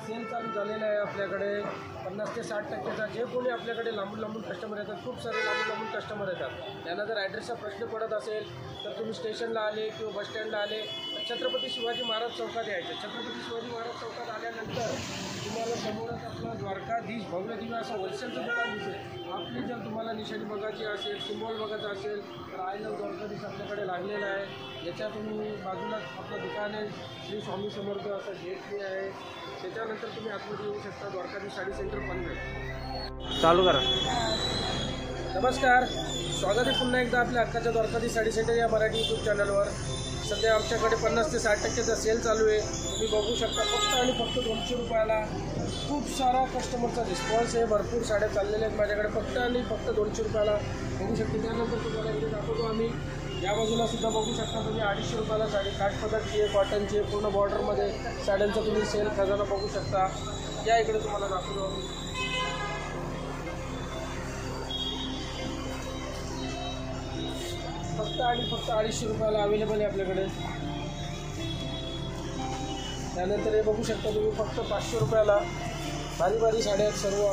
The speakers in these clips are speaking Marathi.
सेल चालू झालेला आहे आपल्याकडे 50 ते 60%चा। जे कोणी आपल्याकडे लांबून कस्टमर येतात, खूप सारे लांबून कस्टमर येतात। त्यांना जर ॲड्रेसचा प्रश्न पडत असेल तर तुम्ही स्टेशनला आले किंवा बस स्टँडला आले छत्रपती शिवाजी महाराज चौकात यायचं। छत्रपती शिवाजी महाराज चौकात आल्यानंतर तुम्हाला समोरच आपलं द्वारकाधीश भव्य दिव्य असं होलसेलचं दुकान दिसेल। आपली जर तुम्हाला निशाणी बघायची असेल, सिम्बॉल बघायचा असेल तर आय लव्ह द्वारकाधीश आपल्याकडे लागलेला आहे। याच्या तुम्ही बाजूलाच आपलं दुकान आहे, श्री स्वामी समर्थ असं गेट आहे। त्याच्यानंतर तुम्ही आतमध्ये येऊ शकता। द्वारकाधीश साडी सेंटर पनवेल चालू करा। नमस्कार, स्वागत आहे पुन्हा एकदा आपल्या हक्काच्या द्वारकाधीश साडी सेंटर या मराठी यूट्यूब चॅनलवर। सध्या आमच्याकडे 50 ते 60%चा सेल चालू आहे। तुम्ही बघू शकता फक्त आणि फक्त 200 रुपयाला। खूप सारा कस्टमरचा रिस्पॉन्स आहे, भरपूर साड्या चाललेल्या आहेत माझ्याकडे फक्त आणि फक्त 200 रुपयाला बघू शकते। त्यानंतर तुम्हाला इथे दाखवतो आम्ही। या बाजूला सुद्धा बघू शकता तुम्ही 250 रुपयाला साडी काठपदरची आहे, कॉटनची आहे, पूर्ण बॉर्डरमध्ये साड्यांचा तुम्ही सेल खजाना बघू शकता। या इकडे तुम्हाला दाखवतो आम्ही। फक्त आणि फक्त 250 रुपयाला अवेलेबल आहे आपल्याकडे। त्यानंतर हे बघू शकता तुम्ही फक्त 500 रुपयाला भारी साड्या आहेत सर्व।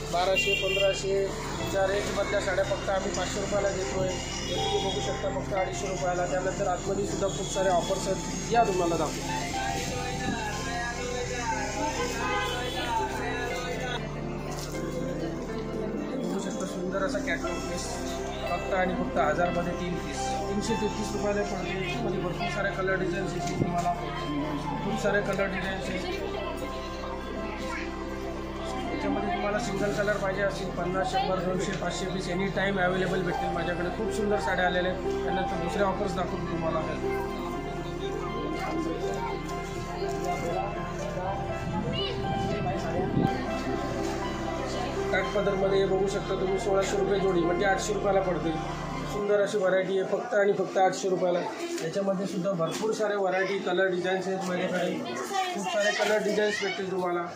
1200, 1500 च्या रेंजमधल्या साड्या फक्त आम्ही 500 रुपयाला देतो आहे। हे तुम्ही बघू शकता फक्त 250 रुपयाला। त्यानंतर आतमध्ये सुद्धा खूप सारे ऑफर्स आहेत, या तुम्हाला दाखवतो। बघू शकता सुंदर असा कॅटलॉग पीस फक्त आणि फक्त 1000 मध्ये 3 पीस 333 रुपयाला पडते। याच्यामध्ये भरपूर सारे कलर डिझाईन्स येतील तुम्हाला, खूप सारे कलर डिझाईन्स आहेत। याच्यामध्ये तुम्हाला सिंगल कलर पाहिजे असेल 50, 100, 200, 500 पीस एनी टाईम अवेलेबल भेटतील माझ्याकडे। खूप सुंदर साड्या आलेल्या आहेत। त्यानंतर दुसरे ऑफर्स दाखवतो तुम्हाला। काठपदरमध्ये बघू शकता तुम्ही 1600 रुपये जोडी म्हणजे 800 रुपयाला पडते। सुंदर अशी व्हरायटी आहे फक्त आणि फक्त 800 रुपयाला। याच्यामध्ये सुद्धा भरपूर सारे व्हरायटी कलर डिझाईन्स आहेत माझ्याकडे। खूप सारे कलर डिझाईन्स भेटतील तुम्हाला।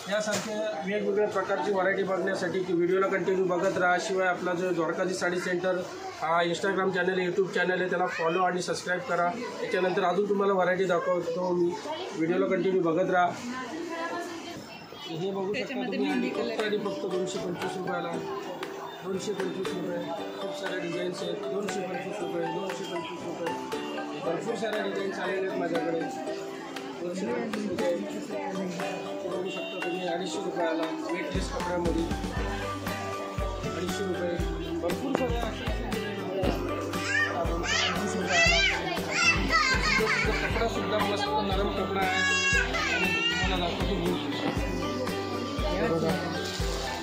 यासारख्या वेगवेगळ्या प्रकारची व्हरायटी बघण्यासाठी की व्हिडिओला कंटिन्यू बघत राहा। शिवाय आपला जो द्वारकाधीश साडी सेंटर हा इंस्टाग्राम चॅनल आहे, यूट्यूब चॅनल आहे, त्याला फॉलो आणि सबस्क्राईब करा। त्याच्यानंतर अजून तुम्हाला व्हरायटी दाखवतो मी, व्हिडिओला कंटिन्यू बघत राहा। हे बघू शकता तुम्ही फक्त आणि फक्त 225 रुपयाला 225 रुपये। खूप साऱ्या डिझाईन्स आहेत 225 रुपये 225 रुपये। भरपूर साऱ्या डिझाईन्स आलेले आहेत माझ्याकडे 225 रुपये। बघू शकता तुम्ही 250 रुपयाला वेटलेस कपड्यामध्ये 250 रुपये। भरपूर साऱ्या 225 रुपयाला। कपडा सुद्धा मस्त नरम कपडा आहे आणि तुम्हाला दाखवतो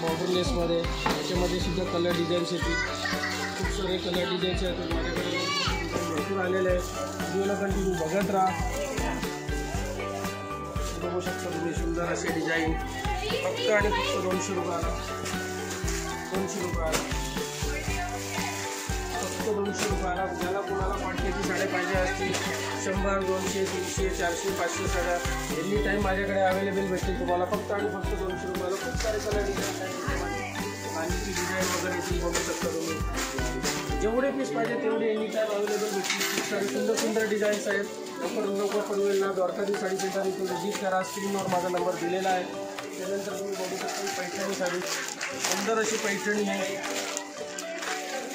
बॉर्डरलेसमध्ये। याच्यामध्ये सुद्धा कलर डिझाईन्स येतील, खूप सारे कलर डिझाईन्स आहेत माझ्याकडे, भरपूर आलेले आहेत। व्हिडिओला कंटिन्यू बघत राहा। बघू शकता तुम्ही सुंदर असे डिझाईन फक्त आणि फक्त 200 रुपयाला 200 रुपयाला फक्त 200 रुपयाला। ज्याला कोणाला क्वांटिटी साड्या पाहिजे असतील 100, 200, 300, 400, 500 साड्या एनी टाईम माझ्याकडे अवेलेबल भेटतील तुम्हाला फक्त आणि फक्त 200 रुपयाला। खूप सारे कलर डिझाईन आहेत आणि ती डिझाईन वगैरे ती बघू शकता तुम्ही। जेवढे पीस पाहिजे तेवढे एनी टाईम अवेलेबल भेटतील। खूप सारे सुंदर डिझाईन्स आहेत। लवकर पनवेलला द्वारकाधीश साडी सेंटर इथून विजिट करा। स्क्रीनवर माझा नंबर दिलेला आहे। त्यानंतर तुम्ही बघू शकता पैठणी साडी, सुंदर अशी पैठणी आहे।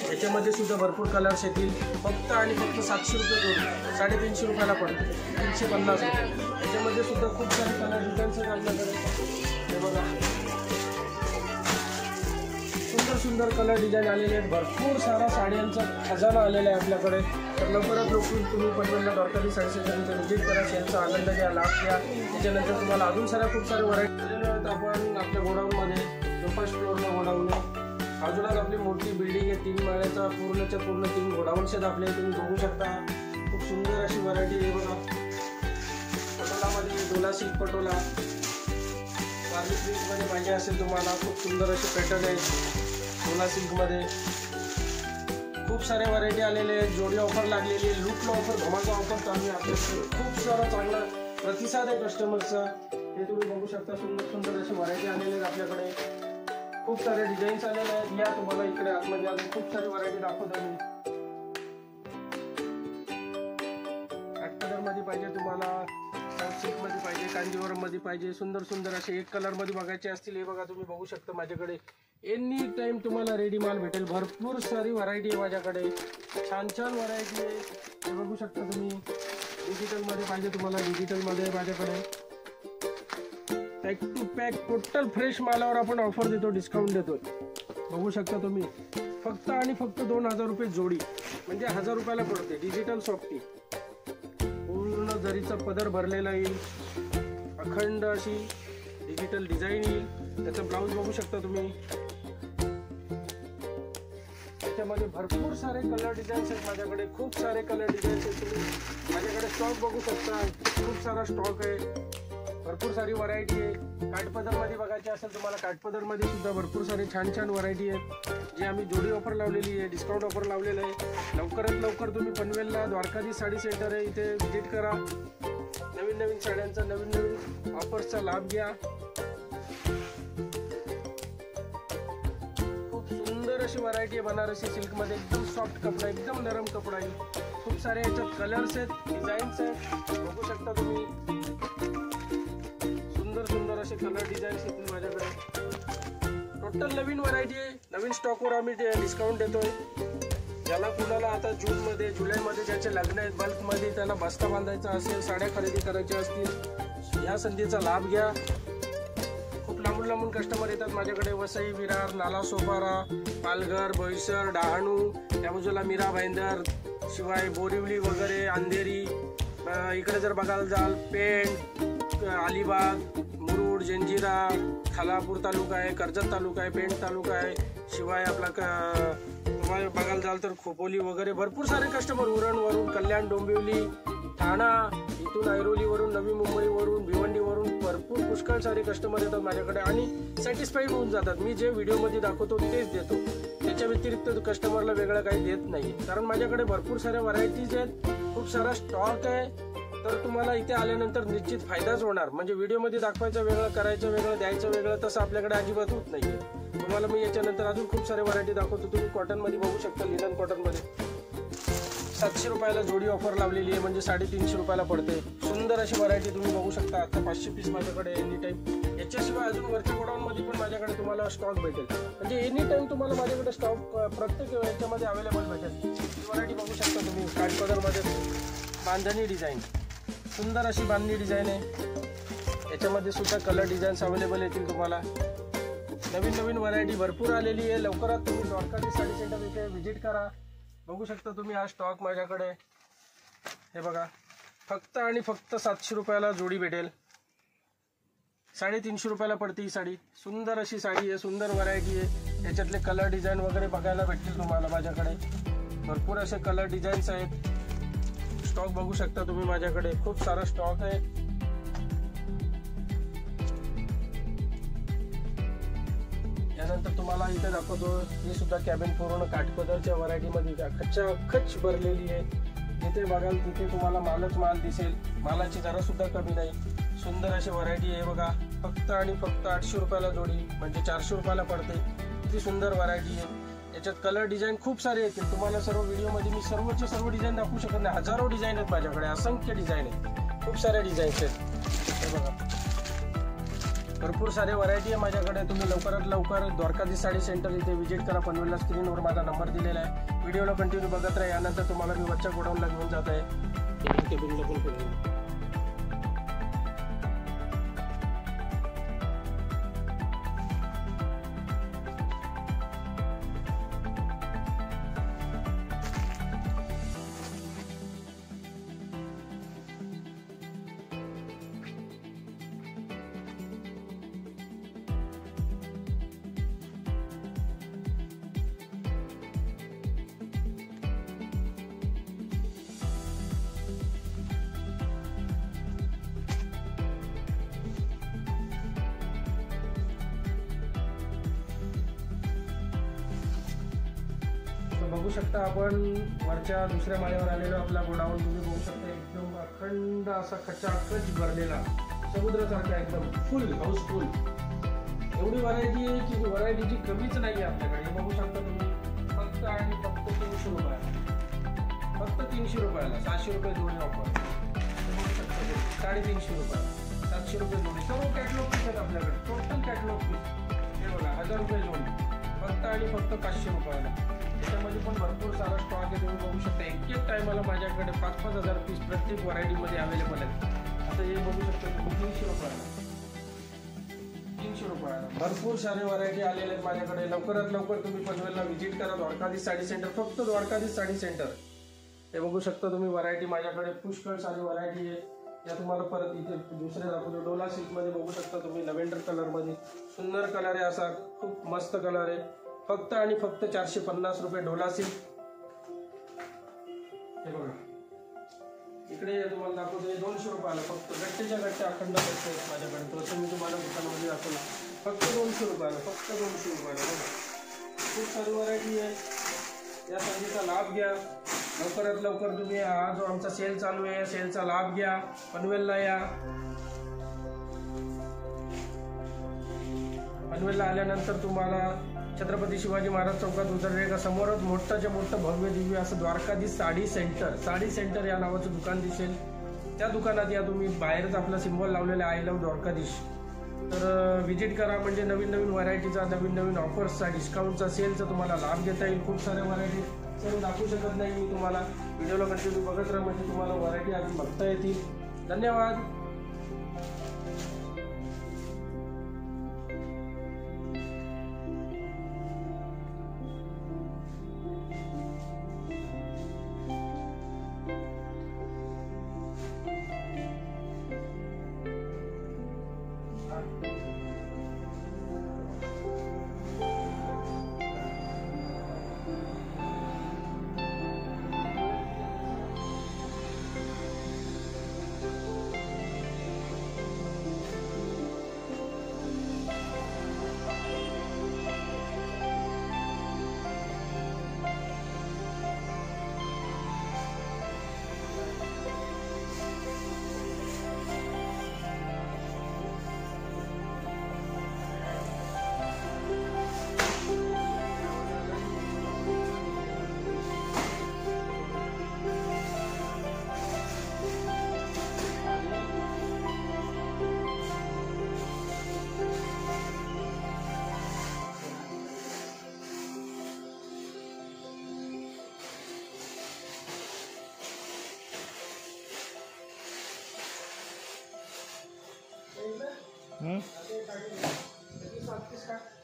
याच्यामध्ये सुद्धा भरपूर कलर्स येतील फक्त आणि फक्त 700 रुपये जोडी 350 रुपयाला पडते 350 रुपये। याच्यामध्ये सुद्धा खूप सारे कलर डिझाईन्स आहेत आपल्याकडे। हे बघा सुंदर कलर डिझाईन आलेले आहेत। भरपूर सारा साड्यांचा खजाना आलेला आहे आपल्याकडे। तर लवकरात लवकर तुम्ही पनवेलला द्वारकाधीश साडी सेंटर विजिट करा, सेलचा आनंद घ्या, लाभ घ्या। त्याच्यानंतर तुम्हाला अजून साऱ्या खूप सारे व्हरायटी आलेल्या आहेत। आपण आपल्या गोडाऊनमध्ये जो फर्स्ट फ्लोअरला गोडाऊन आहे, बाजूलाच आपली मोठी बिल्डिंग आहे 3 माळ्याचा, पूर्णच्या पूर्ण 3 गोडाऊन्स आहेत आपले। तुम्ही बघू शकता खूप सुंदर अशी व्हरायटी आहे बघा। पटोलामध्ये डोला सिल्क पटोला कार्ली प्रिंटमध्ये पाहिजे असेल तुम्हाला, खूप सुंदर अशी पॅटर्न आहे डोला सिल्कमध्ये। खूप साऱ्या व्हरायटी आलेले आहेत। जोडी ऑफर लागलेली आहे, लूटला ऑफर, धमाका ऑफर चालू आहे आपल्याकडे। खूप सारा चांगला प्रतिसाद आहे कस्टमरचा। हे तुम्ही बघू शकता सुंदर अशी व्हरायटी आलेली आहेत आपल्याकडे। खूप सारे डिझाईन्स आलेले आहेत। या तुम्हाला इकडे आतमध्ये अजून खूप सारी व्हरायटी दाखवतो मी। काठपदरमध्ये पाहिजे तुम्हाला, सिल्कमध्ये पाहिजे, कांजीवरममध्ये मध्ये पाहिजे, सुंदर सुंदर असे एक कलर मध्ये बघायचे असतील, हे बघा तुम्ही बघू शकता माझ्याकडे एनी टाइम तुम्हाला रेडी माल भेटेल. भरपूर सारी व्हरायटी आहे माझ्याकडे, छान छान व्हरायटी आहे. हे बघू शकता तुम्ही. डिजिटल मध्ये पाहिजे तुम्हाला, डिजिटल मध्ये माझ्याकडे pack to pack total fresh मालावर आपण ऑफर देतो, डिस्काउंट देतोय. बघू शकता तुम्ही. फक्त आणि फक्त 2000 रुपये जोडी, म्हणजे 1000 रुपयाला पडते. डिजिटल सॉफ्टी, पूर्ण जरीचा पदर भरलेला येईल, अखंड अशी डिजिटल डिझाईन येईल. त्याचं ब्लाऊज बघू शकता तुम्ही. त्याच्यामध्ये भरपूर सारे कलर डिझाईन्स आहेत माझ्याकडे, खूप सारे कलर डिझाईन्स आहेत. तुम्ही माझ्याकडे स्टॉक बघू शकता, खूप सारा स्टॉक आहे, भरपूर सारी व्हरायटी आहे. काठपदरमध्ये बघायची असेल तुम्हाला, काठपदरमध्ये सुद्धा भरपूर सारी छान छान व्हरायटी आहेत, जी आम्ही जोडी ऑफर लावलेली आहे, डिस्काउंट ऑफर लावलेलं आहे. लवकरात लवकर तुम्ही पनवेलला द्वारकाधीश साडी सेंटर आहे, इथे व्हिजिट करा. नवीन नवीन साड्यांचा, नवीन नवीन ऑफर्सचा लाभ घ्या. खूप सुंदर अशी व्हरायटी आहे बनारसी सिल्कमध्ये, एकदम सॉफ्ट कपडा, एकदम नरम कपडा आहे. खूप सारे याच्यात कलर्स आहेत, डिझाईन्स आहेत, बघू शकता तुम्ही. सुंदर असे कलर डिझाईन्स येतील माझ्याकडे. टोटल नवीन व्हरायटी आहे, नवीन स्टॉकवर आम्ही डिस्काउंट देतोय. ज्याला कुणाला आता जूनमध्ये, जुलैमध्ये ज्याचे लग्न आहेत बल्कमध्ये, त्याला बस्ता बांधायचा असेल, साड्या खरेदी करायच्या असतील, या संधीचा लाभ घ्या. खूप लांबून लांबून कस्टमर येतात माझ्याकडे. वसई, विरार, नालासोपारा, पालघर, बोईसर, डहाणू, त्या बाजूला मीरा भाईंदर, शिवाय बोरिवली वगैरे, अंधेरी. इकडे जर बघायला जाल, पेण, अलिबाग, मुरुड, जंजिरा, खालापूर तालुका आहे, कर्जत तालुका आहे, पेण तालुका आहे. शिवाय आपला तुम्हाला बघायला जाल तर खोपोली वगैरे भरपूर सारे कस्टमर, उरणवरून, कल्याण, डोंबिवली, ठाणा, इथून ऐरोलीवरून, नवी मुंबईवरून, भिवंडीवरून भरपूर पुष्कळ सारे कस्टमर येतात माझ्याकडे आणि सॅटिस्फाईड होऊन जातात. मी जे व्हिडिओमध्ये दाखवतो तेच देतो, त्याच्या व्यतिरिक्त कस्टमरला वेगळं काही देत नाही. कारण माझ्याकडे भरपूर साऱ्या व्हरायटीज आहेत, खूप सारा स्टॉक आहे. तर तुम्हाला इथे आल्यानंतर निश्चित फायदाच होणार. म्हणजे व्हिडिओमध्ये दाखवायचं वेगळं, करायचं वेगळं, द्यायचं वेगळं, तसं आपल्याकडे अजिबात होत नाही. तुम्हाला मी याच्यानंतर अजून खूप सारे व्हरायटी दाखवतो. तुम्ही कॉटनमध्ये बघू शकता, लिनन कॉटनमध्ये 700 रुपयाला जोडी ऑफर लावलेली आहे, म्हणजे 350 रुपयाला पडते. सुंदर अशी व्हरायटी तुम्ही बघू शकता. आता 500 पीस माझ्याकडे एनी टाईम. याच्याशिवाय अजून वरच्या गोडाऊनमध्ये पण माझ्याकडे तुम्हाला स्टॉक भेटेल, म्हणजे एनी टाईम तुम्हाला माझ्याकडे स्टॉक प्रत्येक याच्यामध्ये अवेलेबल भेटेल. ही व्हरायटी बघू शकता तुम्ही. काठपदरमध्ये बांधणी डिझाईन, सुंदर अशी बांधणी डिझाईन आहे. याच्यामध्ये सुद्धा कलर डिझाईन्स अवेलेबल येतील तुम्हाला. नवीन नवीन व्हरायटी भरपूर आलेली आहे. लवकरात तुम्ही द्वारकाधीश साडी सेंटर इथे व्हिजिट करा. बघू शकता तुम्ही हा स्टॉक माझ्याकडे. हे बघा, फक्त आणि फक्त 700 रुपयाला जोडी भेटेल. 350 रुपयाला पडते ही साडी. सुंदर अशी साडी आहे, सुंदर व्हरायटी आहे. याच्यातले कलर डिझाईन वगैरे बघायला भेटतील तुम्हाला माझ्याकडे. भरपूर असे कलर डिझाईन्स आहेत. स्टॉक बघू शकता तुम्ही माझ्याकडे, खूप सारा स्टॉक आहे. यानंतर तुम्हाला इथे दाखवतो, ही सुद्धा कॅबिन पूर्ण काठपदरच्या व्हरायटीमध्ये खच भरलेली आहे. जिथे बघाल तिथे तुम्हाला मालच माल दिसेल. मालाची जरा सुद्धा कमी नाही. सुंदर अशी व्हरायटी आहे बघा. फक्त आणि फक्त 800 रुपयाला जोडी, म्हणजे 400 रुपयाला पडते. किती सुंदर व्हरायटी आहे. याच्यात कलर डिझाईन खूप सारे येतील. तुम्हाला सर्व व्हिडिओमध्ये मी सर्वचे सर्व डिझाईन दाखवू शकत नाही. हजारो डिझाईन आहेत माझ्याकडे, असंख्य डिझाईन आहेत, खूप सारे डिझाईन्स आहेत. हे बघा, भरपूर सारे व्हरायटी आहे माझ्याकडे. तुम्ही लवकरात लवकर द्वारकाधीश साडी सेंटर इथे व्हिजिट करा. पनवेलला स्क्रीनवर माझा नंबर दिलेला आहे. व्हिडिओला कंटिन्यू बघत राहा. यानंतर तुम्हाला मी वरच्या गोडाऊनला घेऊन जात आहे. केबिनला पण करून बघू शकता आपण वरच्या दुसऱ्या माळ्यावर आलेलो आपला गोडाऊन. तुम्ही बघू शकता एकदम अखंड असा खचाखच भरलेला, समुद्रासारखा एकदम फुल हाऊसफुल. एवढी व्हरायटी आहे की व्हरायटीची कमीच नाही आहे आपल्याकडे. हे बघू शकता तुम्ही. फक्त आणि फक्त 300 रुपयाला, फक्त 300 रुपयाला 700 रुपये जोडी ऑफर. 350 रुपयाला 500 रुपये जोडी. सर्व कॅटलॉग पीस आहेत आपल्याकडे. टोटल कॅटलॉग पीस हे बघा 1000 रुपये जोडी फक्त आणि फक्त 500 रुपयाला. त्याच्यामध्ये पण भरपूर सारा स्टॉक आहे. तुम्ही बघू शकता एक टायमाला माझ्याकडे 5-5 हजार पीस प्रत्येक व्हरायटीमध्ये अवेलेबल आहेत. आता हे बघू शकता तुम्ही 300 रुपयाला. 300 रुपयाला भरपूर सारे व्हरायटी आलेले आहेत माझ्याकडे. लवकरात लवकर तुम्ही पनवेलला व्हिजिट करा. द्वारकाधीश साडी सेंटर, फक्त द्वारकाधीश साडी सेंटर. हे बघू शकता तुम्ही व्हरायटी माझ्याकडे पुष्कळ सारी व्हरायटी आहे. या तुम्हाला परत इथे दुसरे दाखवतो. डोला सिल्कमध्ये बघू शकता तुम्ही लव्हेंडर कलरमध्ये सुंदर कलर आहे. असा खूप मस्त कलर आहे. फक्त आणि फक्त 450 रुपये डोला सिल्क. हे बघा इकडे तुम्हाला दाखवतो 200 रुपयाला फक्त. गट्टेच्या गट्टे अखंड गट्टे आहेत माझ्याकडे. तसं मी तुम्हाला दुकानामध्ये दाखवलं. फक्त 200 रुपयाला. फक्त 200 रुपयाला. बघा खूप सारी व्हरायटी आहे. या संधीचा लाभ घ्या. लवकरात लवकर तुम्ही हा जो आमचा सेल चालू आहे या सेलचा लाभ घ्या. पनवेलला या. पनवेलला आल्यानंतर तुम्हाला छत्रपती शिवाजी महाराज चौकात उतरले का समोरच मोठंच्या मोठं भव्य दिव्य असं द्वारकाधीश साडी सेंटर, साडी सेंटर या नावाचं दुकान दिसेल. त्या दुकानात या तुम्ही. बाहेरच आपला सिम्बॉल लावलेला आहे आय लव्ह द्वारकाधीश. तर व्हिजिट करा. म्हणजे नवीन नवीन व्हरायटीचा, नवीन नवीन ऑफर्सचा, डिस्काउंटचा, सेलचा तुम्हाला लाभ घेता येईल. खूप साऱ्या व्हरायटी सर्व दाखवू शकत नाही मी तुम्हाला. व्हिडिओला कंटिन्यू बघत राहा म्हणजे तुम्हाला व्हरायटी अजून बघता येतील. धन्यवाद. हम्म. साडी